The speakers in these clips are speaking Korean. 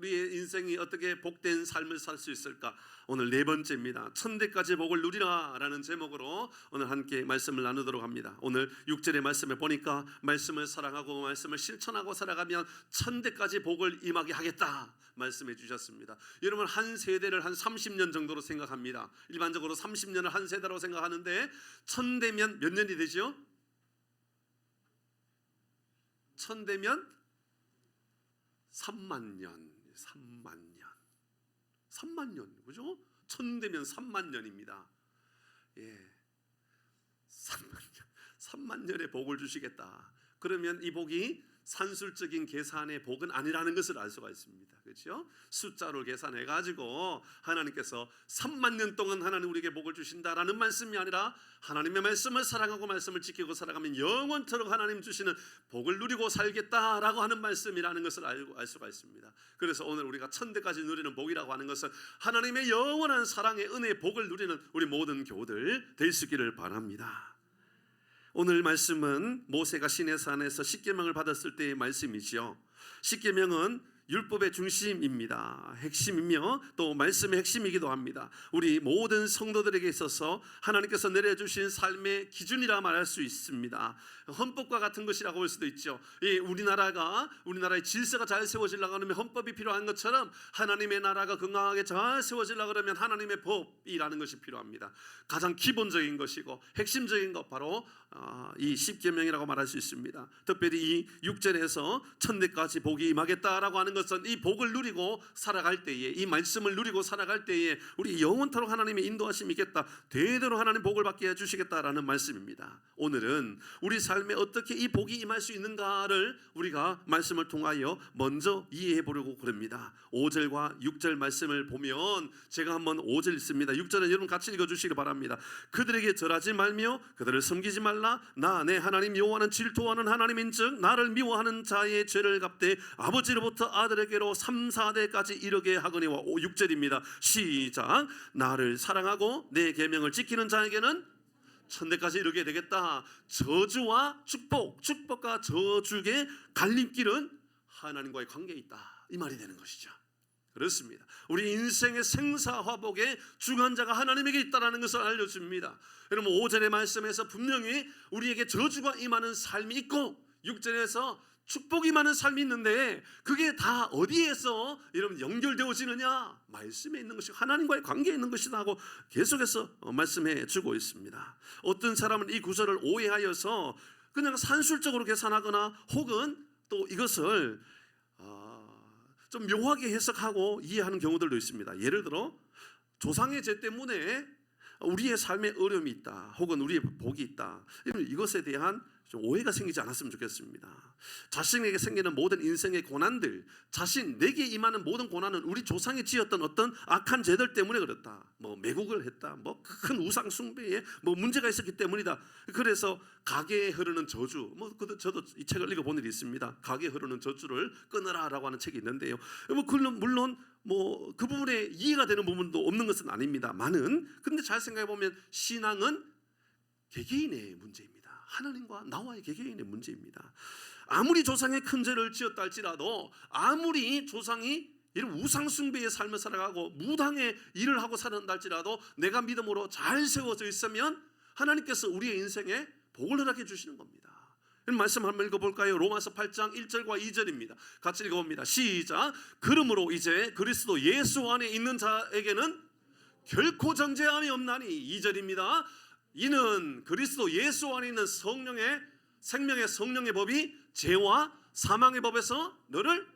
우리의 인생이 어떻게 복된 삶을 살 수 있을까? 오늘 네 번째입니다. 천대까지 복을 누리라 라는 제목으로 오늘 함께 말씀을 나누도록 합니다. 오늘 6절의 말씀을 보니까 말씀을 사랑하고 말씀을 실천하고 살아가면 천대까지 복을 임하게 하겠다 말씀해 주셨습니다. 여러분, 한 세대를 한 30년 정도로 생각합니다. 일반적으로 30년을 한 세대로 생각하는데 천대면 몇 년이 되죠? 천대면 3만 년, 3만 년, 그죠? 천대면 3만 년입니다. 예, 3만 년의 복을 주시겠다. 그러면 이 복이 산술적인 계산의 복은 아니라는 것을 알 수가 있습니다. 그렇죠? 숫자로 계산해 가지고 하나님께서 3만 년 동안 하나님 우리에게 복을 주신다라는 말씀이 아니라 하나님의 말씀을 사랑하고 말씀을 지키고 살아가면 영원토록 하나님 주시는 복을 누리고 살겠다라고 하는 말씀이라는 것을 알 수가 있습니다. 그래서 오늘 우리가 천대까지 누리는 복이라고 하는 것은 하나님의 영원한 사랑의 은혜의 복을 누리는 우리 모든 교우들 될 수 있기를 바랍니다. 오늘 말씀은 모세가 시내산에서 십계명을 받았을 때의 말씀이지요. 십계명은 율법의 중심입니다. 핵심이며 또 말씀의 핵심이기도 합니다. 우리 모든 성도들에게 있어서 하나님께서 내려주신 삶의 기준이라 말할 수 있습니다. 헌법과 같은 것이라고 볼 수도 있죠. 우리나라의 질서가 잘 세워지려고 하면 헌법이 필요한 것처럼 하나님의 나라가 건강하게 잘 세워지려고 하면 하나님의 법이라는 것이 필요합니다. 가장 기본적인 것이고 핵심적인 것 바로 이 십계명이라고 말할 수 있습니다. 특별히 이 6절에서 천대까지 복이 임하겠다라고 하는 것은 이 복을 누리고 살아갈 때에, 이 말씀을 누리고 살아갈 때에 우리 영원토록 하나님의 인도하심이 있겠다, 대대로 하나님 복을 받게 해주시겠다라는 말씀입니다. 오늘은 우리 삶에 어떻게 이 복이 임할 수 있는가를 우리가 말씀을 통하여 먼저 이해해 보려고 그럽니다. 5절과 6절 말씀을 보면 제가 한번 5절 읽습니다. 6절은 여러분 같이 읽어주시기 바랍니다. 그들에게 절하지 말며 그들을 섬기지 말라. 나 내 하나님 여호와는 질투하는 하나님인즉 나를 미워하는 자의 죄를 갚되 아버지로부터 아들에게로 3, 4대까지 이르게 하거니와. 6절입니다. 시작. 나를 사랑하고 내 계명을 지키는 자에게는 천대까지 이르게 되겠다. 저주와 축복, 축복과 저주의 갈림길은 하나님과의 관계에 있다, 이 말이 되는 것이죠. 그렇습니다. 우리 인생의 생사화복의 주관자가 하나님에게 있다는 것을 알려줍니다. 여러분, 5절의 말씀에서 분명히 우리에게 저주가 임하는 삶이 있고 6절에서 축복이 임하는 삶이 있는데 그게 다 어디에서 여러분 연결되어지느냐? 말씀에 있는 것이고 하나님과의 관계에 있는 것이다 하고 계속해서 말씀해 주고 있습니다. 어떤 사람은 이 구절을 오해하여서 그냥 산술적으로 계산하거나 혹은 또 이것을 좀 묘하게 해석하고 이해하는 경우들도 있습니다. 예를 들어 조상의 죄 때문에 우리의 삶에 어려움이 있다, 혹은 우리의 복이 있다, 이것에 대한 좀 오해가 생기지 않았으면 좋겠습니다. 자신에게 생기는 모든 인생의 고난들, 내게 임하는 모든 고난은 우리 조상이 지었던 어떤 악한 죄들 때문에 그렇다, 매국을 했다, 큰 우상 숭배에 문제가 있었기 때문이다. 그래서 가게에 흐르는 저주, 저도 이 책을 읽어본 일이 있습니다. 가게에 흐르는 저주를 끊으라라고 하는 책이 있는데요. 물론 그 부분에 이해가 되는 부분도 없는 것은 아닙니다만은, 근데 잘 생각해 보면 신앙은 개개인의 문제입니다. 하나님과 나와의 개개인의 문제입니다. 아무리 조상의 큰 죄를 지었다 할지라도, 아무리 조상이 이런 우상 숭배의 삶을 살아가고 무당의 일을 하고 살았다 할지라도 내가 믿음으로 잘 세워져 있으면 하나님께서 우리의 인생에 복을 허락해 주시는 겁니다. 말씀 한번 읽어볼까요? 로마서 8장 1절과 2절입니다. 같이 읽어봅니다. 시작. 그러므로 이제 그리스도 예수 안에 있는 자에게는 결코 정죄함이 없나니. 2절입니다. 이는 그리스도 예수 안에 있는 생명의 성령의 법이 죄와 사망의 법에서 너를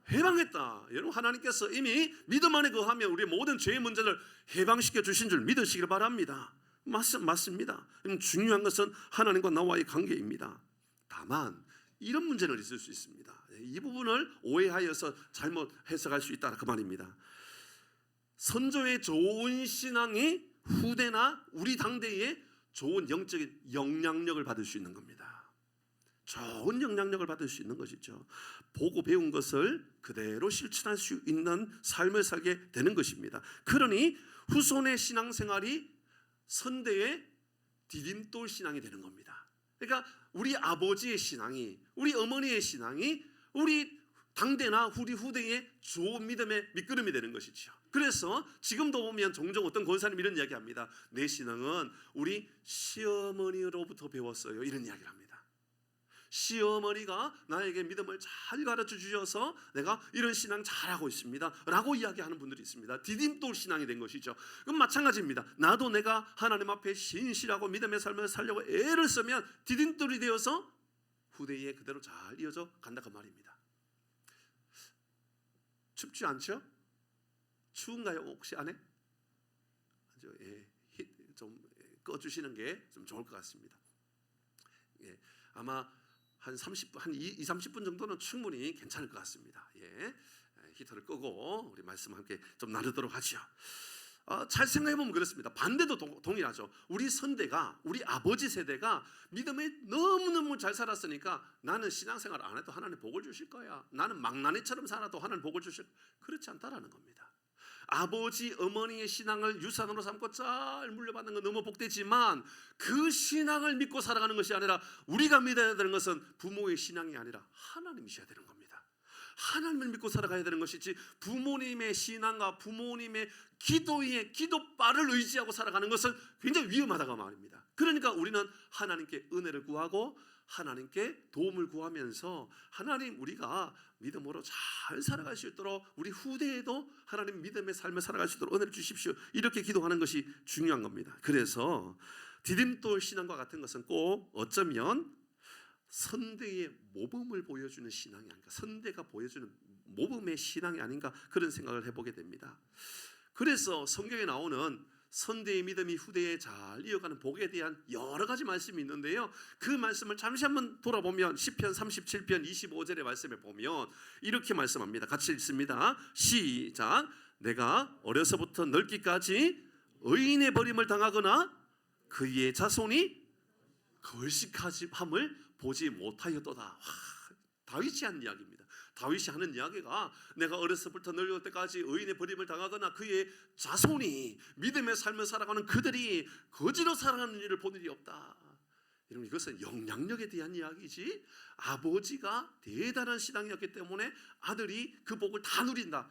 해방했다. 여러분, 하나님께서 이미 믿음 안에 거하면 우리의 모든 죄의 문제를 해방시켜 주신 줄 믿으시길 바랍니다. 맞습니다. 중요한 것은 하나님과 나와의 관계입니다. 다만 이런 문제는 있을 수 있습니다. 이 부분을 오해하여서 잘못 해석할 수 있다, 그 말입니다. 선조의 좋은 신앙이 후대나 우리 당대에 좋은 영적인 영향력을 받을 수 있는 겁니다. 좋은 영향력을 받을 수 있는 것이죠. 보고 배운 것을 그대로 실천할 수 있는 삶을 살게 되는 것입니다. 그러니 후손의 신앙생활이 선대의 디딤돌 신앙이 되는 겁니다. 그러니까 우리 아버지의 신앙이, 우리 어머니의 신앙이 우리 당대나 우리 후대의 좋은 믿음의 밑거름이 되는 것이죠. 그래서 지금도 보면 종종 어떤 권사님이 이런 이야기합니다. 내 신앙은 우리 시어머니로부터 배웠어요. 이런 이야기를 합니다. 시어머니가 나에게 믿음을 잘 가르쳐 주셔서 내가 이런 신앙 잘하고 있습니다 라고 이야기하는 분들이 있습니다. 디딤돌 신앙이 된 것이죠. 그럼 마찬가지입니다. 나도 내가 하나님 앞에 신실하고 믿음의 삶을 살려고 애를 쓰면 디딤돌이 되어서 후대에 그대로 잘 이어져 간다 그 말입니다. 춥지 않죠? 추운가요? 혹시 안에? 좀 꺼주시는 게 좀 좋을 것 같습니다. 아마 한 30분, 한 30분 정도는 충분히 괜찮을 것 같습니다. 히터를 끄고 우리 말씀 함께 좀 나누도록 하죠. 잘 생각해보면 그렇습니다. 반대도 동일하죠. 우리 선대가, 우리 아버지 세대가 믿음에 너무너무 잘 살았으니까 나는 신앙생활 안 해도 하나님 복을 주실 거야. 나는 망나니처럼 살아도 하나님 복을 주실 거야. 그렇지 않다라는 겁니다. 아버지 어머니의 신앙을 유산으로 삼고 잘 물려받는 건 너무 복되지만 그 신앙을 믿고 살아가는 것이 아니라 우리가 믿어야 되는 것은 부모의 신앙이 아니라 하나님이셔야 되는 겁니다. 하나님을 믿고 살아가야 되는 것이지 부모님의 신앙과 부모님의 기도빨을 의지하고 살아가는 것은 굉장히 위험하다고 말입니다. 그러니까 우리는 하나님께 은혜를 구하고 하나님께 도움을 구하면서 하나님 우리가 믿음으로 잘 살아갈 수 있도록 우리 후대에도 하나님 믿음의 삶을 살아갈 수 있도록 은혜를 주십시오. 이렇게 기도하는 것이 중요한 겁니다. 그래서 디딤돌 신앙과 같은 것은 꼭 어쩌면 선대의 모범을 보여주는 신앙이 아닌가, 선대가 보여주는 모범의 신앙이 아닌가 그런 생각을 해보게 됩니다. 그래서 성경에 나오는 선대의 믿음이 후대에 잘 이어가는 복에 대한 여러 가지 말씀이 있는데요. 그 말씀을 잠시 한번 돌아보면 시편 37편 25절의 말씀에 보면 이렇게 말씀합니다. 같이 읽습니다. 시작. 내가 어려서부터 늙기까지 의인의 버림을 당하거나 그의 자손이 걸식함을 보지 못하였도다. 다윗이 한 이야기입니다. 다윗이 하는 이야기가 내가 어려서부터 늙을 때까지 의인의 버림을 당하거나 그의 자손이 믿음의 삶을 살아가는 그들이 거지로 살아가는 일을 본 일이 없다. 여러분 이것은 영향력에 대한 이야기지 아버지가 대단한 신앙이었기 때문에 아들이 그 복을 다 누린다.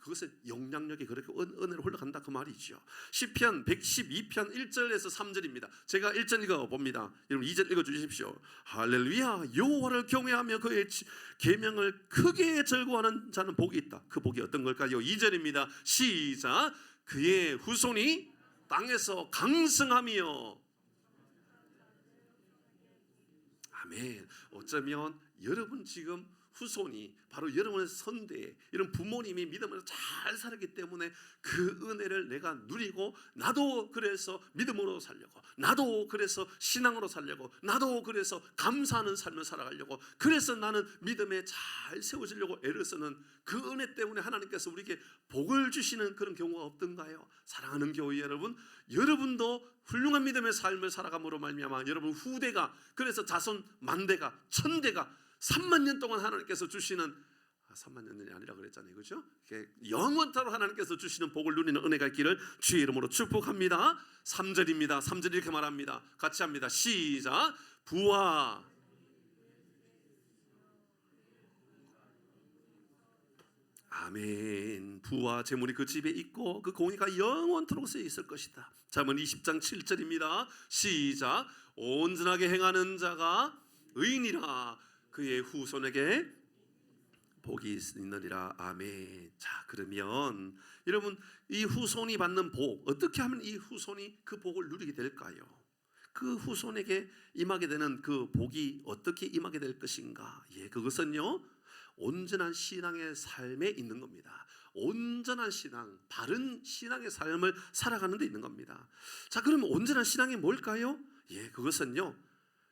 그것은 영향력이 그렇게 은혜로 흘러간다 그 말이죠. 시편 112편 1절에서 3절입니다. 제가 1절 읽어봅니다. 여러분 2절 읽어주십시오. 할렐루야. 여호와를 경외하며 그의 계명을 크게 즐거워하는 자는 복이 있다. 그 복이 어떤 걸까요? 2절입니다. 시작. 그의 후손이 땅에서 강성하며. 아멘. 어쩌면 여러분 지금 후손이 바로 여러분의 선대 이런 부모님이 믿음으로 잘 살았기 때문에 그 은혜를 내가 누리고 나도 그래서 믿음으로 살려고 나도 그래서 신앙으로 살려고 나도 그래서 감사하는 삶을 살아가려고 그래서 나는 믿음에 잘 세워지려고 애를 쓰는 그 은혜 때문에 하나님께서 우리에게 복을 주시는 그런 경우가 없던가요? 사랑하는 교회 여러분, 여러분도 훌륭한 믿음의 삶을 살아감으로 말미암아 여러분 후대가 그래서 자손 만대가 천대가 3만 년 동안 하나님께서 주시는 3만 년이 아니라 그랬잖아요, 그렇죠? 영원토록 하나님께서 주시는 복을 누리는 은혜가 있기를 주의 이름으로 축복합니다. 3절입니다. 3절 이렇게 말합니다. 같이 합니다. 시작. 부와 아멘. 부와 재물이 그 집에 있고 그 공의가 영원토록 쓰여 있을 것이다. 잠언 20장 7절입니다. 시작. 온전하게 행하는 자가 의인이라 그의 후손에게 복이 있느니라. 아멘. 자, 그러면 여러분 이 후손이 받는 복, 어떻게 하면 이 후손이 그 복을 누리게 될까요? 그 후손에게 임하게 되는 그 복이 어떻게 임하게 될 것인가? 그것은요 온전한 신앙의 삶에 있는 겁니다. 온전한 신앙, 바른 신앙의 삶을 살아가는 데 있는 겁니다. 자, 그러면 온전한 신앙이 뭘까요? 그것은요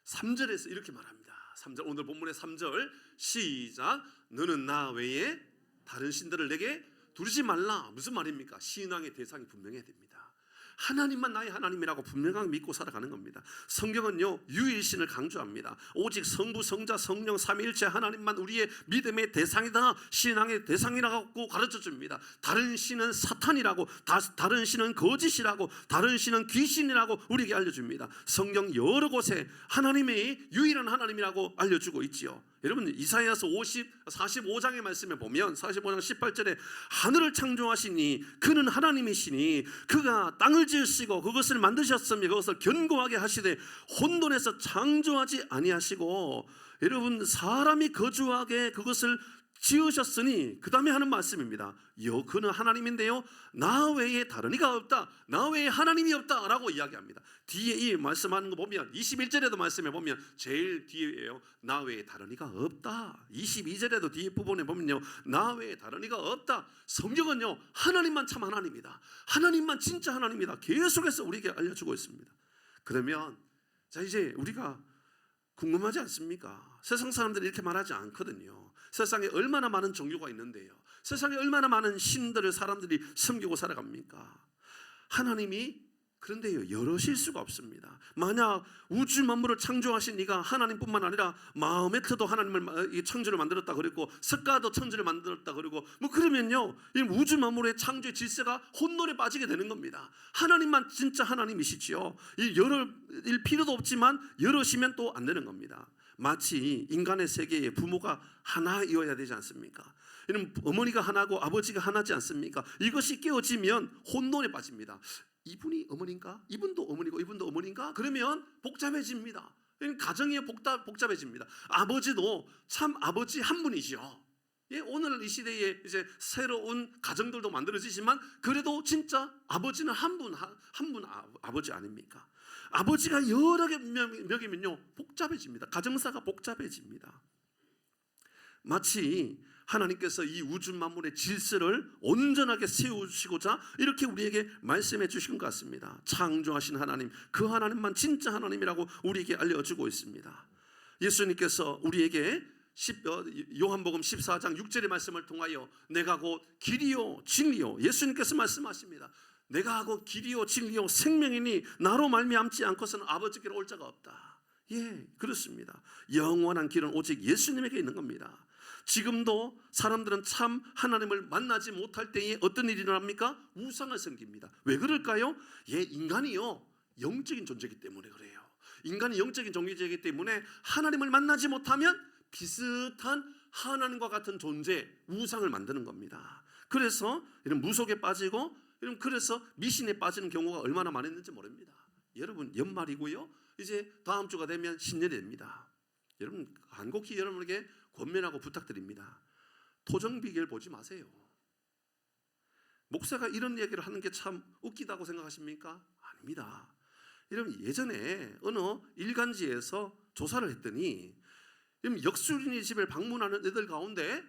3절에서 이렇게 말합니다. 3절, 오늘 본문의 3절 시작. 너는 나 외에 다른 신들을 내게 두르지 말라. 무슨 말입니까? 신앙의 대상이 분명해야 됩니다. 하나님만 나의 하나님이라고 분명하게 믿고 살아가는 겁니다. 성경은요 유일신을 강조합니다. 오직 성부, 성자, 성령 삼위일체 하나님만 우리의 믿음의 대상이다, 신앙의 대상이라고 가르쳐줍니다. 다른 신은 사탄이라고, 다른 신은 거짓이라고, 다른 신은 귀신이라고 우리에게 알려줍니다. 성경 여러 곳에 하나님의 유일한 하나님이라고 알려주고 있지요. 여러분 이사야서 45장의 말씀에 보면 45장 18절에 하늘을 창조하시니 그는 하나님이시니 그가 땅을 지으시고 그것을 만드셨으며 그것을 견고하게 하시되 혼돈에서 창조하지 아니하시고, 여러분 사람이 거주하게 그것을 지으셨으니 그 다음에 하는 말씀입니다. 그는 하나님인데요 나 외에 다른 이가 없다, 나 외에 하나님이 없다 라고 이야기합니다. 뒤에 이 말씀하는 거 보면 21절에도 말씀해 보면 제일 뒤에요 나 외에 다른 이가 없다. 22절에도 뒤에 부분에 보면요 나 외에 다른 이가 없다. 성경은요 하나님만 참 하나님이다, 하나님만 진짜 하나님이다 계속해서 우리에게 알려주고 있습니다. 그러면 자 이제 우리가 궁금하지 않습니까? 세상 사람들이 이렇게 말하지 않거든요. 세상에 얼마나 많은 종교가 있는데요, 세상에 얼마나 많은 신들을 사람들이 섬기고 살아갑니까? 하나님이 그런데요 여러실 수가 없습니다. 만약 우주 만물을 창조하신 이가 하나님뿐만 아니라 마호메트도 하나님을 창조를 만들었다 그랬고 석가도 천지를 만들었다 그러고 뭐 그러면요 이 우주 만물의 창조의 질서가 혼돈에 빠지게 되는 겁니다. 하나님만 진짜 하나님이시지요. 이 열을 필요도 없지만 열으시면 또 안 되는 겁니다. 마치 인간의 세계에 부모가 하나이어야 되지 않습니까? 이런 어머니가 하나고 아버지가 하나지 않습니까? 이것이 깨어지면 혼돈에 빠집니다. 이분이 어머니인가? 이분도 어머니고 이분도 어머니인가? 그러면 복잡해집니다. 가정이 복잡해집니다. 아버지도 참 아버지 한 분이죠. 예, 오늘 이 시대에 이제 새로운 가정들도 만들어지지만 그래도 진짜 아버지는 한 분 아버지 아닙니까? 아버지가 여러 개 명이면요 복잡해집니다. 가정사가 복잡해집니다. 마치 하나님께서 이 우주 만물의 질서를 온전하게 세우시고자 이렇게 우리에게 말씀해 주신 것 같습니다. 창조하신 하나님, 그 하나님만 진짜 하나님이라고 우리에게 알려주고 있습니다. 예수님께서 우리에게 요한복음 14장 6절의 말씀을 통하여 내가 곧 길이요 진리요, 예수님께서 말씀하십니다. 내가 곧 길이요 진리요 생명이니 나로 말미암지 않고서는 아버지께로 올 자가 없다. 예, 그렇습니다. 영원한 길은 오직 예수님에게 있는 겁니다. 지금도 사람들은 참 하나님을 만나지 못할 때에 어떤 일이 일어납니까? 우상을 섬깁니다. 왜 그럴까요? 예, 인간이요 영적인 존재이기 때문에 그래요. 인간이 영적인 존재이기 때문에 하나님을 만나지 못하면 비슷한 하나님과 같은 존재, 우상을 만드는 겁니다. 그래서 이런 무속에 빠지고 그래서 미신에 빠지는 경우가 얼마나 많았는지 모릅니다. 여러분 연말이고요 이제 다음 주가 되면 신년이 됩니다. 여러분 간곡히 여러분에게 권면하고 부탁드립니다. 토정비결 보지 마세요. 목사가 이런 얘기를 하는 게 참 웃기다고 생각하십니까? 아닙니다. 여러분 예전에 어느 일간지에서 조사를 했더니 역술인의 집을 방문하는 애들 가운데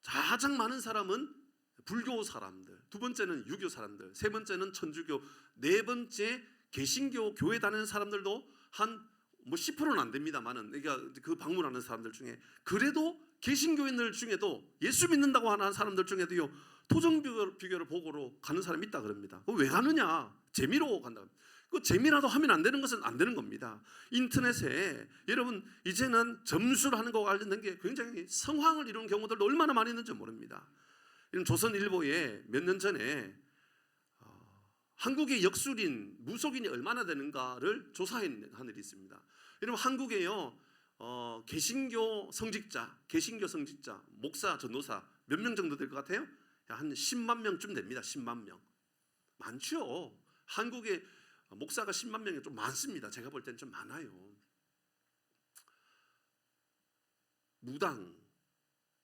가장 많은 사람은 불교 사람들, 두 번째는 유교 사람들, 세 번째는 천주교, 네 번째 개신교 교회 다니는 사람들도 한 10%는 안 됩니다만은, 그러니까 그 방문하는 사람들 중에 그래도 개신교인들 중에도 예수 믿는다고 하는 사람들 중에도요 토정 비결을 보고로 가는 사람이 있다 그럽니다. 왜 가느냐? 재미로 간다. 그 재미라도 하면 안 되는 것은 안 되는 겁니다. 인터넷에 여러분 이제는 점수를 하는 것과 관련된 게 굉장히 성황을 이루는 경우들도 얼마나 많이 있는지 모릅니다. 조선일보에 몇 년 전에 한국의 역술인, 무속인이 얼마나 되는가를 조사한 일이 있습니다. 여러분 한국에요 개신교 성직자, 목사, 전도사 몇 명 정도 될 것 같아요? 한 10만 명쯤 됩니다. 10만 명. 많죠. 한국에 목사가 10만 명이 좀 많습니다. 제가 볼 때는 좀 많아요. 무당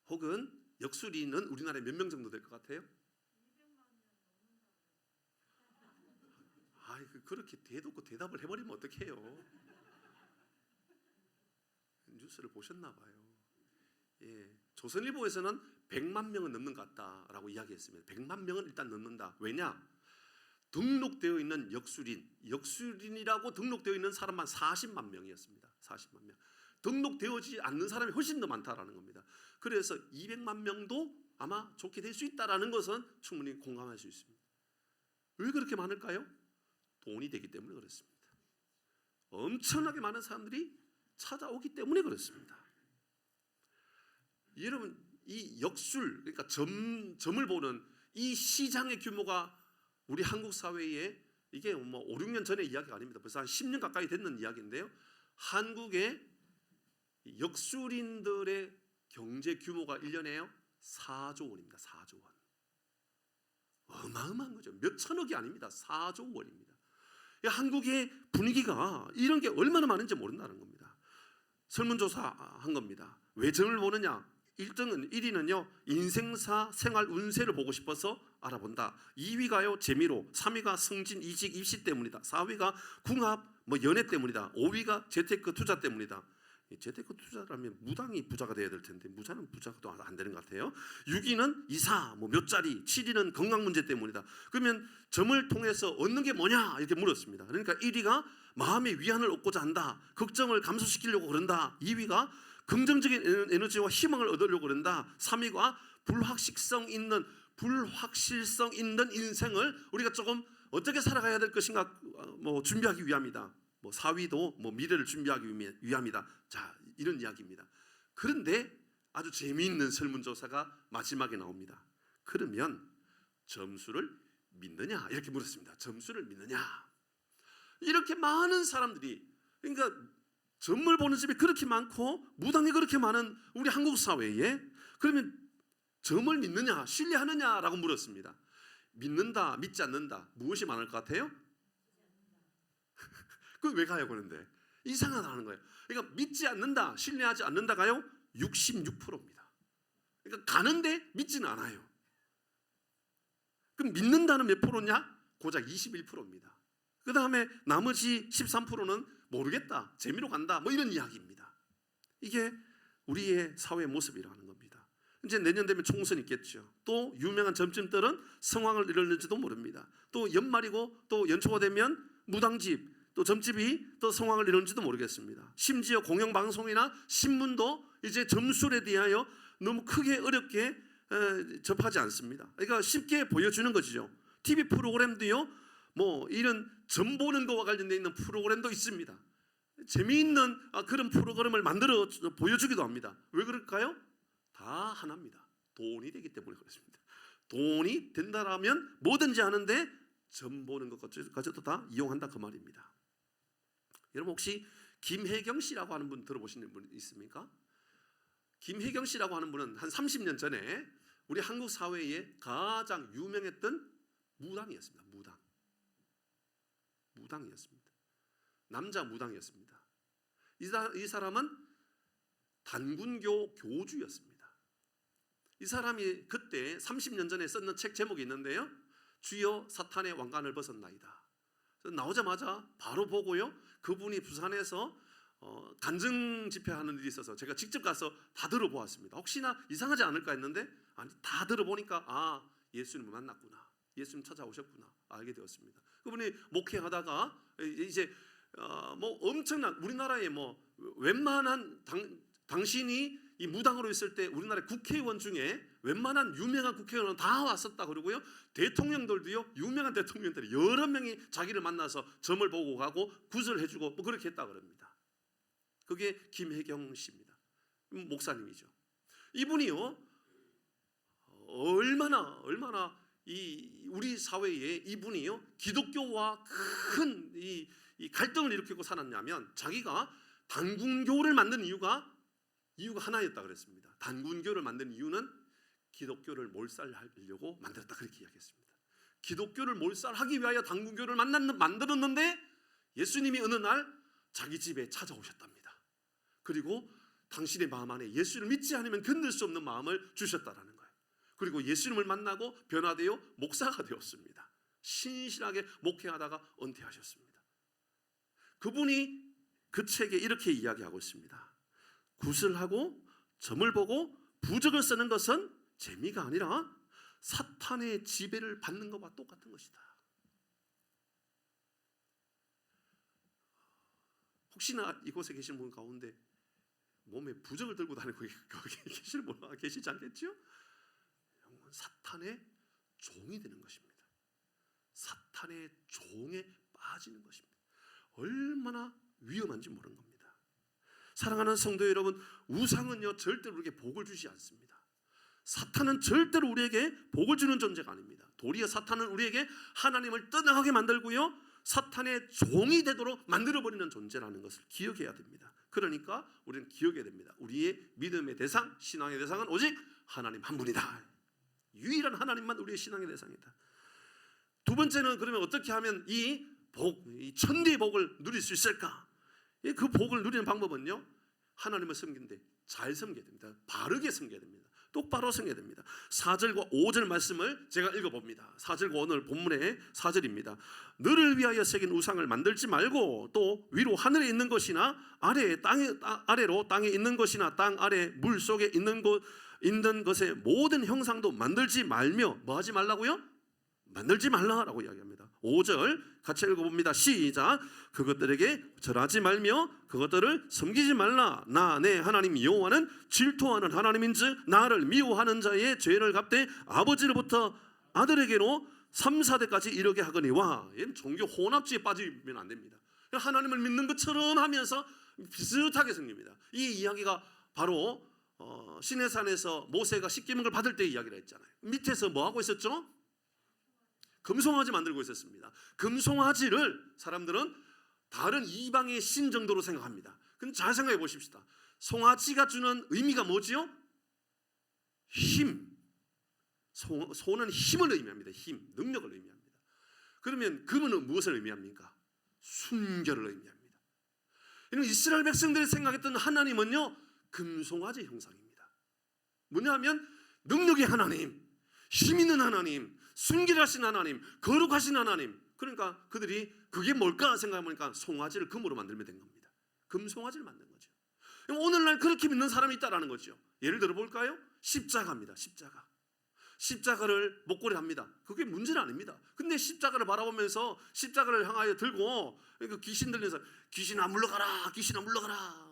혹은 역술인은 우리나라에 몇 명 정도 될 것 같아요? 그렇게 대놓고 대답을 해버리면 어떡해요? 뉴스를 보셨나 봐요. 예, 조선일보에서는 100만 명은 넘는 것 같다라고 이야기했습니다. 100만 명은 일단 넘는다. 왜냐? 등록되어 있는 역술인이라고 등록되어 있는 사람만 40만 명이었습니다. 40만 명. 등록되어지 않는 사람이 훨씬 더 많다라는 겁니다. 그래서 200만 명도 아마 좋게 될 수 있다라는 것은 충분히 공감할 수 있습니다. 왜 그렇게 많을까요? 돈이 되기 때문에 그렇습니다. 엄청나게 많은 사람들이 찾아오기 때문에 그렇습니다. 여러분 이 역술, 그러니까 점을 보는 이 시장의 규모가 우리 한국 사회에 이게 5, 6년 전의 이야기가 아닙니다. 벌써 한 10년 가까이 됐는 이야기인데요. 한국의 역술인들의 경제 규모가 1년에요 4조 원입니다. 4조 원. 어마어마한 거죠. 몇 천억이 아닙니다. 4조 원입니다. 한국의 분위기가 이런 게 얼마나 많은지 모른다는 겁니다. 설문조사한 겁니다. 왜 점을 보느냐? 1위는요 인생사 생활 운세를 보고 싶어서 알아본다. 2위가요 재미로, 3위가 승진 이직 입시 때문이다. 4위가 궁합 연애 때문이다. 5위가 재테크 투자 때문이다. 재테크 투자라면 무당이 부자가 돼야 될 텐데 무자는 부자가 안 되는 것 같아요. 6위는 이사 몇 자리, 7위는 건강 문제 때문이다. 그러면 점을 통해서 얻는 게 뭐냐 이렇게 물었습니다. 그러니까 1위가 마음의 위안을 얻고자 한다. 걱정을 감소시키려고 그런다. 2위가 긍정적인 에너지와 희망을 얻으려고 그런다. 3위가 불확실성 있는 인생을 우리가 조금 어떻게 살아가야 될 것인가 준비하기 위함이다. 4위도 미래를 준비하기 위함이다. 자, 이런 이야기입니다. 그런데 아주 재미있는 설문조사가 마지막에 나옵니다. 그러면 점수를 믿느냐 이렇게 물었습니다. 점수를 믿느냐? 이렇게 많은 사람들이, 그러니까 점을 보는 집이 그렇게 많고 무당이 그렇게 많은 우리 한국 사회에 그러면 점을 믿느냐 신뢰하느냐라고 물었습니다. 믿는다 믿지 않는다 무엇이 많을 것 같아요? 그 왜 가요 그런데? 이상하다는 거예요. 그러니까 믿지 않는다 신뢰하지 않는다가요 66%입니다. 그러니까 가는데 믿지는 않아요. 그럼 믿는다는 몇 프로냐? 고작 21%입니다. 그 다음에 나머지 13%는 모르겠다 재미로 간다 이런 이야기입니다. 이게 우리의 사회 모습이라는 겁니다. 이제 내년 되면 총선 있겠죠. 또 유명한 점집들은 성황을 이루는지도 모릅니다. 또 연말이고 또 연초가 되면 무당집 또 점집이 또 성황을 이루는지도 모르겠습니다. 심지어 공영방송이나 신문도 이제 점술에 대하여 너무 크게 어렵게 접하지 않습니다. 그러니까 쉽게 보여주는 것이죠. TV 프로그램도요 이런 점 보는 것과 관련되어 있는 프로그램도 있습니다. 재미있는 그런 프로그램을 만들어 보여주기도 합니다. 왜 그럴까요? 다 하나입니다. 돈이 되기 때문에 그렇습니다. 돈이 된다라면 뭐든지 하는데 점 보는 것까지도 다 이용한다 그 말입니다. 여러분 혹시 김혜경 씨라고 하는 분 들어보시는 분 있습니까? 김혜경 씨라고 하는 분은 한 30년 전에 우리 한국 사회에 가장 유명했던 무당이었습니다. 무당이었습니다. 남자 무당이었습니다. 이 사람은 단군교 교주였습니다. 이 사람이 그때 30년 전에 썼는 책 제목이 있는데요. 주여 사탄의 왕관을 벗었나이다. 나오자마자 바로 보고요. 그분이 부산에서 간증 집회하는 일이 있어서 제가 직접 가서 다 들어보았습니다. 혹시나 이상하지 않을까 했는데 아니 다 들어보니까 예수님을 만났구나. 예수님 찾아오셨구나 알게 되었습니다. 그분이 목회하다가 이제 엄청난 우리나라에 웬만한 당신이 이 무당으로 있을 때 우리나라 국회의원 중에 웬만한 유명한 국회의원은 다 왔었다 그러고요. 대통령들도요. 유명한 대통령들이 여러 명이 자기를 만나서 점을 보고 가고 구슬해주고 그렇게 했다 그럽니다. 그게 김혜경 씨입니다. 목사님이죠. 이분이요. 얼마나 우리 사회에 이분이요. 기독교와 큰 이 갈등을 일으키고 살았냐면 자기가 단군교를 만든 이유가 하나였다 그랬습니다. 단군교를 만든 이유는 기독교를 몰살하려고 만들었다 그렇게 이야기했습니다. 기독교를 몰살하기 위하여 단군교를 만들었는데 예수님이 어느 날 자기 집에 찾아오셨답니다. 그리고 당신의 마음 안에 예수를 믿지 않으면 견딜 수 없는 마음을 주셨다라는 거예요. 그리고 예수님을 만나고 변화되어 목사가 되었습니다. 신실하게 목회하다가 은퇴하셨습니다. 그분이 그 책에 이렇게 이야기하고 있습니다. 구슬하고 점을 보고 부적을 쓰는 것은 재미가 아니라 사탄의 지배를 받는 것과 똑같은 것이다. 혹시나 이곳에 계신 분 가운데 몸에 부적을 들고 다니고 거기 계시는 분 계시지 않겠죠? 사탄의 종이 되는 것입니다. 사탄의 종에 빠지는 것입니다. 얼마나 위험한지 모르는 겁니다. 사랑하는 성도 여러분, 우상은요 절대로 우리에게 복을 주지 않습니다. 사탄은 절대로 우리에게 복을 주는 존재가 아닙니다. 도리어 사탄은 우리에게 하나님을 떠나게 만들고요 사탄의 종이 되도록 만들어버리는 존재라는 것을 기억해야 됩니다. 그러니까 우리는 기억해야 됩니다. 우리의 믿음의 대상, 신앙의 대상은 오직 하나님 한 분이다. 유일한 하나님만 우리의 신앙의 대상이다. 두 번째는 그러면 어떻게 하면 이 복, 이 천대의 복을 누릴 수 있을까? 그 복을 누리는 방법은요, 하나님을 섬기는데 잘 섬겨야 됩니다. 바르게 섬겨야 됩니다. 똑바로 섬겨야 됩니다. 4절과 5절 말씀을 제가 읽어봅니다. 4절과 오늘 본문의 4절입니다. 너를 위하여 새긴 우상을 만들지 말고 또 위로 하늘에 있는 것이나 아래로 땅에 있는 것이나 땅 아래 물 속에 있는 것의 모든 형상도 만들지 말며 뭐 하지 말라고요? 만들지 말라라고 이야기합니다. 5절 같이 읽어봅니다. 시작. 그것들에게 절하지 말며 그것들을 섬기지 말라. 나 내 하나님 여호와는 질투하는 하나님인즉 나를 미워하는 자의 죄를 갚되 아버지로부터 아들에게로 3, 4대까지 이르게 하거니와. 종교 혼합주의에 빠지면 안 됩니다. 하나님을 믿는 것처럼 하면서 비슷하게 섬깁니다. 이 이야기가 바로 시내산에서 모세가 십계명을 받을 때 이야기를 했잖아요. 밑에서 뭐 하고 있었죠? 금송아지 만들고 있었습니다. 금송아지를 사람들은 다른 이방의 신 정도로 생각합니다. 근데 잘 생각해 보십시다. 송아지가 주는 의미가 뭐지요? 힘. 소는 힘을 의미합니다. 힘, 능력을 의미합니다. 그러면 금은 무엇을 의미합니까? 순결을 의미합니다. 여러분, 이스라엘 백성들이 생각했던 하나님은요, 금송아지 형상입니다. 뭐냐 하면 능력의 하나님, 힘 있는 하나님, 순결하신 하나님, 거룩하신 하나님. 그러니까 그들이 그게 뭘까 생각해보니까 송아지를 금으로 만들면 된 겁니다. 금송아지를 만든 거죠. 오늘날 그렇게 믿는 사람이 있다라는 거죠. 예를 들어 볼까요? 십자가입니다. 십자가를 목걸이 합니다. 그게 문제는 아닙니다. 근데 십자가를 바라보면서 십자가를 향하여 들고 귀신 들려서 귀신아 물러가라, 귀신아 물러가라.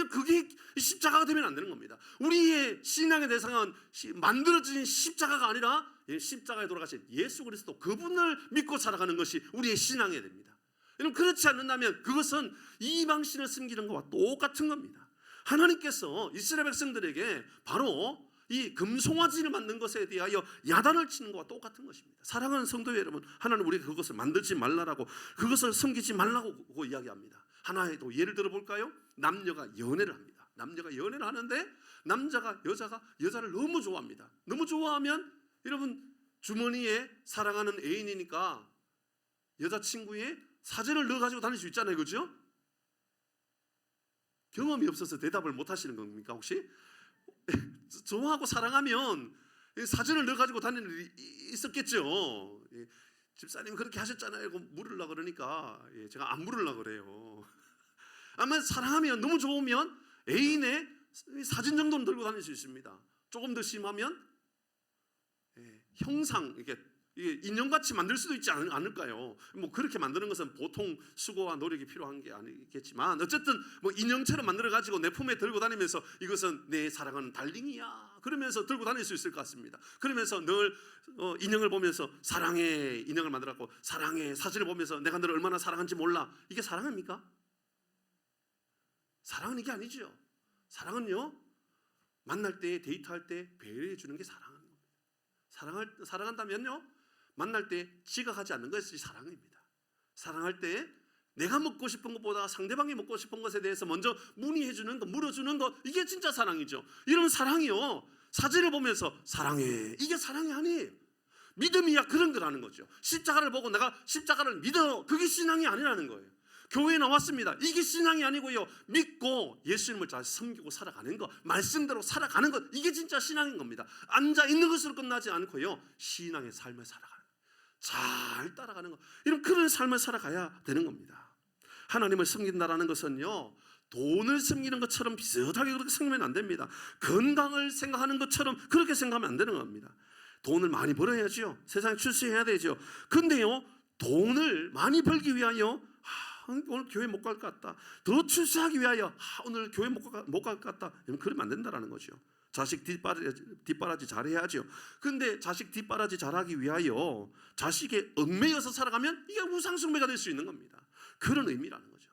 그게 십자가가 되면 안 되는 겁니다. 우리의 신앙의 대상은 만들어진 십자가가 아니라 십자가에 돌아가신 예수 그리스도, 그분을 믿고 살아가는 것이 우리의 신앙이 됩니다. 여러분, 그렇지 않는다면 그것은 이방신을 섬기는 것과 똑같은 겁니다. 하나님께서 이스라엘 백성들에게 바로 이 금송아지를 만든 것에 대하여 야단을 치는 것과 똑같은 것입니다. 사랑하는 성도 여러분, 하나님 우리가 그것을 만들지 말라라고, 그것을 섬기지 말라고 이야기합니다. 하나의 또 예를 들어 볼까요? 남녀가 연애를 합니다. 남녀가 연애를 하는데 남자가 여자를 너무 좋아합니다. 너무 좋아하면 여러분, 주머니에 사랑하는 애인이니까 여자친구의 사진을 넣어가지고 다닐 수 있잖아요. 그렇죠? 경험이 없어서 대답을 못 하시는 겁니까 혹시? 좋아하고 사랑하면 사진을 넣어가지고 다니는 일이 있었겠죠. 집사님 그렇게 하셨잖아요. 물으려고 그러니까 제가 안 물으려고 그래요. 아마 사랑하면, 너무 좋으면 애인의 사진 정도는 들고 다닐 수 있습니다. 조금 더 심하면 형상, 이게 인형같이 만들 수도 있지 않을까요? 뭐 그렇게 만드는 것은 보통 수고와 노력이 필요한 게 아니겠지만, 어쨌든 뭐 인형처럼 만들어 가지고 내 품에 들고 다니면서 이것은 내 사랑하는 달링이야 그러면서 들고 다닐 수 있을 것 같습니다. 그러면서 늘 인형을 보면서 사랑해, 인형을 만들었고 사랑해, 사진을 보면서 내가 너를 얼마나 사랑하는지 몰라. 이게 사랑입니까? 사랑은 이게 아니죠. 사랑은요, 만날 때, 데이트할 때 배려해 주는 게 사랑하는 겁니다. 사랑한다면요, 만날 때 지각하지 않는 것이 사랑입니다. 사랑할 때 내가 먹고 싶은 것보다 상대방이 먹고 싶은 것에 대해서 먼저 문의해 주는 것, 물어주는 것, 이게 진짜 사랑이죠. 이런 사랑이요, 사진을 보면서 사랑해, 이게 사랑이 아니에요. 믿음이야 그런 거라는 거죠. 십자가를 보고 내가 십자가를 믿어, 그게 신앙이 아니라는 거예요. 교회에 나왔습니다. 이게 신앙이 아니고요, 믿고 예수님을 잘 섬기고 살아가는 것, 말씀대로 살아가는 것, 이게 진짜 신앙인 겁니다. 앉아 있는 것으로 끝나지 않고요, 신앙의 삶을 살아가는 것, 잘 따라가는 것, 이런 그런 삶을 살아가야 되는 겁니다. 하나님을 섬긴다라는 것은요, 돈을 섬기는 것처럼 비슷하게 그렇게 섬기면 안 됩니다. 건강을 생각하는 것처럼 그렇게 생각하면 안 되는 겁니다. 돈을 많이 벌어야죠. 세상에 출세해야 되죠. 근데요, 돈을 많이 벌기 위하여 오늘 교회 못 갈 것 같다, 더 출세하기 위하여 오늘 교회 못 갈 것 같다, 그러면 안 된다는 거죠. 자식 뒷바라지 잘해야죠. 그런데 자식 뒷바라지 잘하기 위하여 자식에 얽매여서 살아가면 이게 우상숭배가 될 수 있는 겁니다. 그런 의미라는 거죠.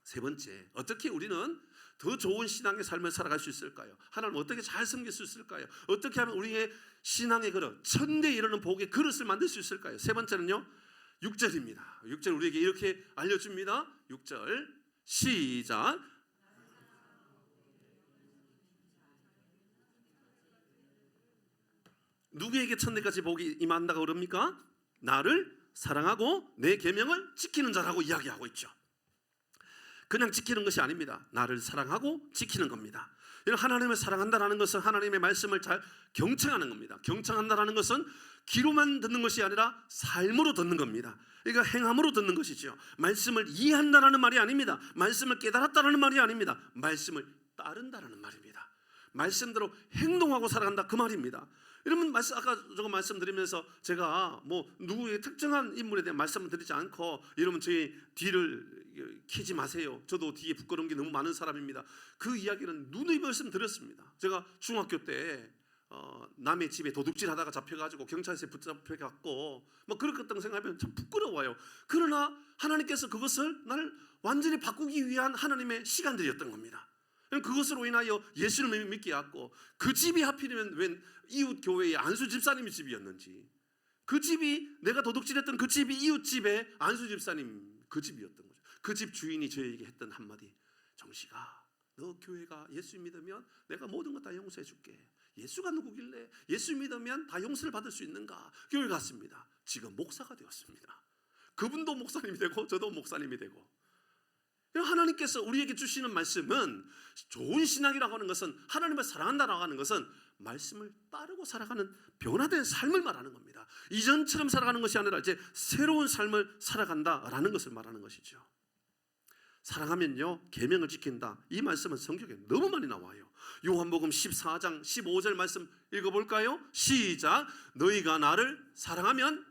세 번째, 어떻게 우리는 더 좋은 신앙의 삶을 살아갈 수 있을까요? 하나님 어떻게 잘 섬길 수 있을까요? 어떻게 하면 우리의 신앙의 그릇, 천대에 이르는 복의 그릇을 만들 수 있을까요? 세 번째는요, 6절입니다. 6절 우리에게 이렇게 알려줍니다. 6절 시작. 누구에게 천대까지 복이 임한다고 그럽니까? 나를 사랑하고 내 계명을 지키는 자라고 이야기하고 있죠. 그냥 지키는 것이 아닙니다. 나를 사랑하고 지키는 겁니다. 하나님을 사랑한다는 것은 하나님의 말씀을 잘 경청하는 겁니다. 경청한다는 것은 귀로만 듣는 것이 아니라 삶으로 듣는 겁니다. 그러니까 행함으로 듣는 것이죠. 말씀을 이해한다는 말이 아닙니다. 말씀을 깨달았다는 말이 아닙니다. 말씀을 따른다는 말입니다. 말씀대로 행동하고 살아간다 그 말입니다. 여러분 아까 조금 말씀드리면서 제가 뭐 누구의 특정한 인물에 대한 말씀을 드리지 않고 여러분 저희 뒤를 키지 마세요. 저도 뒤에 부끄러운 게 너무 많은 사람입니다. 그 이야기는 누누이 말씀드렸습니다. 제가 중학교 때 남의 집에 도둑질하다가 잡혀가지고 경찰서에 붙잡혀갖고 뭐 그렇겠다고 생각하면 참 부끄러워요. 그러나 하나님께서 그것을 나를 완전히 바꾸기 위한 하나님의 시간들이었던 겁니다. 그것으로 인하여 예수를 믿게 했고 그 집이 하필이면 웬 이웃 교회의 안수 집사님의 집이었는지 그 집이 내가 도둑질했던 그 집이 이웃 집의 안수 집사님 그 집이었던 거죠. 그 집 주인이 저에게 했던 한마디, 정식아 너 교회가 예수 믿으면 내가 모든 것 다 용서해 줄게. 예수가 누구길래 예수 믿으면 다 용서를 받을 수 있는가? 교회 갔습니다. 지금 목사가 되었습니다. 그분도 목사님이 되고 저도 목사님이 되고. 하나님께서 우리에게 주시는 말씀은 좋은 신앙이라고 하는 것은 하나님을 사랑한다라고 하는 것은 말씀을 따르고 살아가는 변화된 삶을 말하는 겁니다. 이전처럼 살아가는 것이 아니라 이제 새로운 삶을 살아간다라는 것을 말하는 것이죠. 사랑하면요 계명을 지킨다. 이 말씀은 성경에 너무 많이 나와요. 요한복음 14장 15절 말씀 읽어볼까요? 시작. 너희가 나를 사랑하면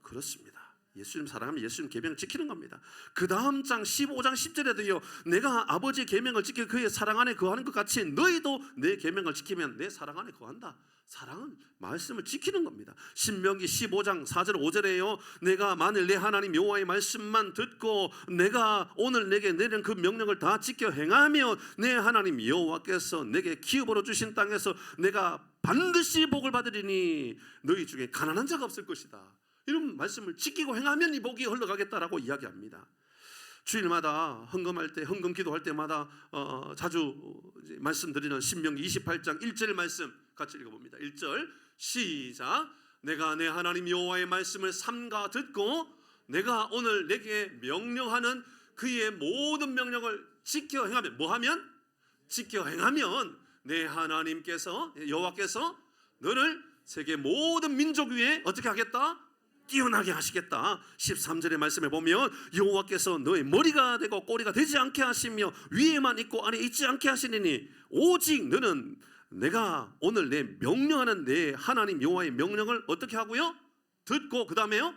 그렇습니다. 예수님 사랑하면 예수님 계명을 지키는 겁니다. 그 다음 장 15장 10절에도요 내가 아버지의 계명을 지켜 그의 사랑 안에 거하는 것 같이 너희도 내 계명을 지키면 내 사랑 안에 거한다. 사랑은 말씀을 지키는 겁니다. 신명기 15장 4절 5절에요 내가 만일 내 하나님 여호와의 말씀만 듣고 내가 오늘 내게 내린 그 명령을 다 지켜 행하며 내 하나님 여호와께서 내게 기업으로 주신 땅에서 내가 반드시 복을 받으리니 너희 중에 가난한 자가 없을 것이다. 이런 말씀을 지키고 행하면 이 복이 흘러가겠다라고 이야기합니다. 주일마다 헌금할 때 헌금 기도할 때마다 자주 말씀드리는 신명기 28장 1절 말씀 같이 읽어봅니다. 1절 시작. 내가 내 하나님 여호와의 말씀을 삼가 듣고 내가 오늘 내게 명령하는 그의 모든 명령을 지켜 행하면 뭐하면? 지켜 행하면 내 하나님께서 여호와께서 너를 세계 모든 민족 위에 어떻게 하겠다? 뛰어나게 하시겠다. 13절의 말씀에 보면 여호와께서 너의 머리가 되고 꼬리가 되지 않게 하시며 위에만 있고 안에 있지 않게 하시리니 오직 너는 내가 오늘 내 명령하는 내 하나님 여호와의 명령을 어떻게 하고요? 듣고 그 다음에요?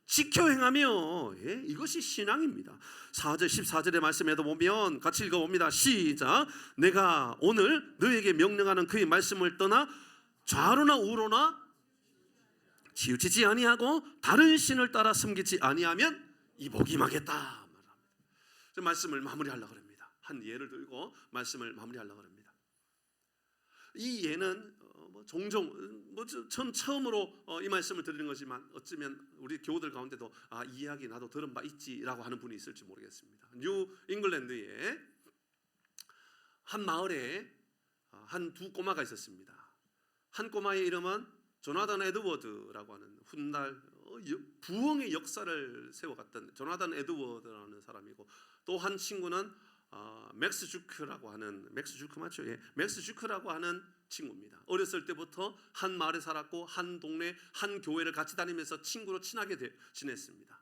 지켜 행하며. 예, 이것이 신앙입니다. 4절 14절의 말씀에도 보면 같이 읽어봅니다. 시작. 내가 오늘 너에게 명령하는 그의 말씀을 떠나 좌로나 우로나 치우치지 아니하고 다른 신을 따라 섬기지 아니하면 이 복이 임하겠다. 말씀을 마무리하려고 합니다. 한 예를 들고 말씀을 마무리하려고 합니다. 이 예는 종종 전 처음으로 이 말씀을 드리는 거지만 어쩌면 우리 교우들 가운데도 이 이야기 나도 들은 바 있지라고 하는 분이 있을지 모르겠습니다. 뉴 잉글랜드에 한 마을에 한 두 꼬마가 있었습니다. 한 꼬마의 이름은 조나단 에드워드라고 하는 훗날 부흥의 역사를 세워갔던 조나단 에드워드라는 사람이고 또 한 친구는 맥스 주크라고 하는 맥스 주크 맞죠? 예, 맥스 주크라고 하는 친구입니다. 어렸을 때부터 한 마을에 살았고 한 동네 한 교회를 같이 다니면서 친구로 친하게 지냈습니다.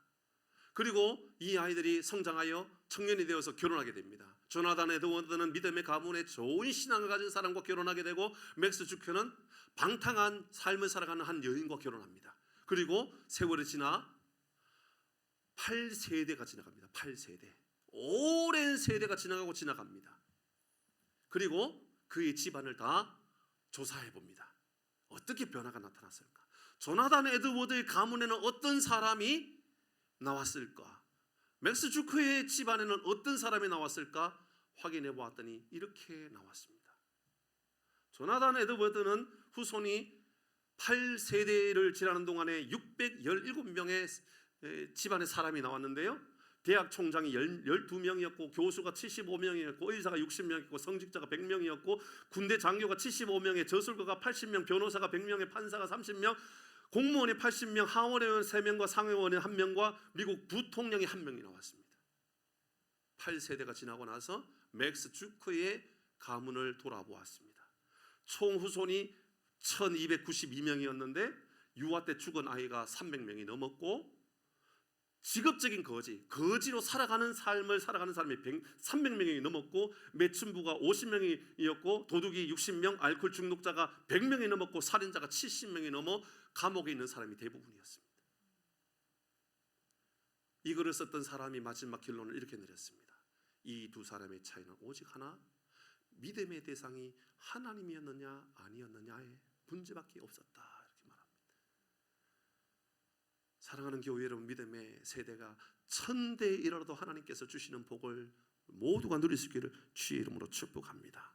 그리고 이 아이들이 성장하여 청년이 되어서 결혼하게 됩니다. 조나단 에드워드는 믿음의 가문에 좋은 신앙을 가진 사람과 결혼하게 되고 맥스 주크는 방탕한 삶을 살아가는 한 여인과 결혼합니다. 그리고 세월이 지나 8세대가 지나갑니다. 8세대. 오랜 세대가 지나가고 지나갑니다. 그리고 그의 집안을 다 조사해 봅니다. 어떻게 변화가 나타났을까? 조나단 에드워드의 가문에는 어떤 사람이 나왔을까? 맥스 주크의 집안에는 어떤 사람이 나왔을까? 확인해 보았더니 이렇게 나왔습니다. 조나단 에드워드는 후손이 8세대를 지나는 동안에 617명의 집안에 사람이 나왔는데요. 대학 총장이 12명이었고 교수가 75명이었고 의사가 60명이었고 성직자가 100명이었고 군대 장교가 75명에 저술가가 80명, 변호사가 100명에 판사가 30명, 공무원이 80명, 하원의원 3명과 상원의원 1명과 미국 부통령이 1명이 나왔습니다. 8세대가 지나고 나서 맥스 주크의 가문을 돌아보았습니다. 총 후손이 1292명이었는데 유아 때 죽은 아이가 300명이 넘었고 직업적인 거지로 살아가는 삶을 살아가는 사람이 300명이 넘었고 매춘부가 50명이었고 도둑이 60명, 알코올 중독자가 100명이 넘었고 살인자가 70명이 넘어 감옥에 있는 사람이 대부분이었습니다. 이 글을 썼던 사람이 마지막 결론을 이렇게 내렸습니다. 이 두 사람의 차이는 오직 하나, 믿음의 대상이 하나님이었느냐 아니었느냐의 문제밖에 없었다, 이렇게 말합니다. 사랑하는 교회 여러분, 믿음의 세대가 1000대에 이르러도 하나님께서 주시는 복을 모두가 누릴 수 있기를 주의 이름으로 축복합니다.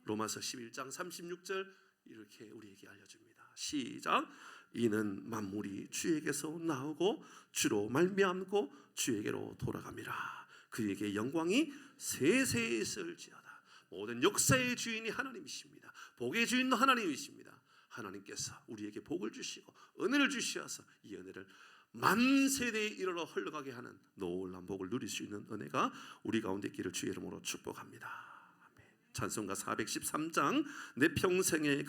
로마서 11장 36절 이렇게 우리에게 알려줍니다. 시작. 이는 만물이 주에게서 나오고 주로 말미암고 주에게로 돌아갑니다. 그에게 영광이 세세에 있을지어다. 모든 역사의 주인이 하나님이십니다. 복의 주인도 하나님이십니다. 하나님께서 우리에게 복을 주시고 은혜를 주시어서 이 은혜를 만세대에 이르러 흘러가게 하는 놀라운 복을 누릴 수 있는 은혜가 우리 가운데 있기를 주의 이름으로 축복합니다. 찬송가 413장 내 평생의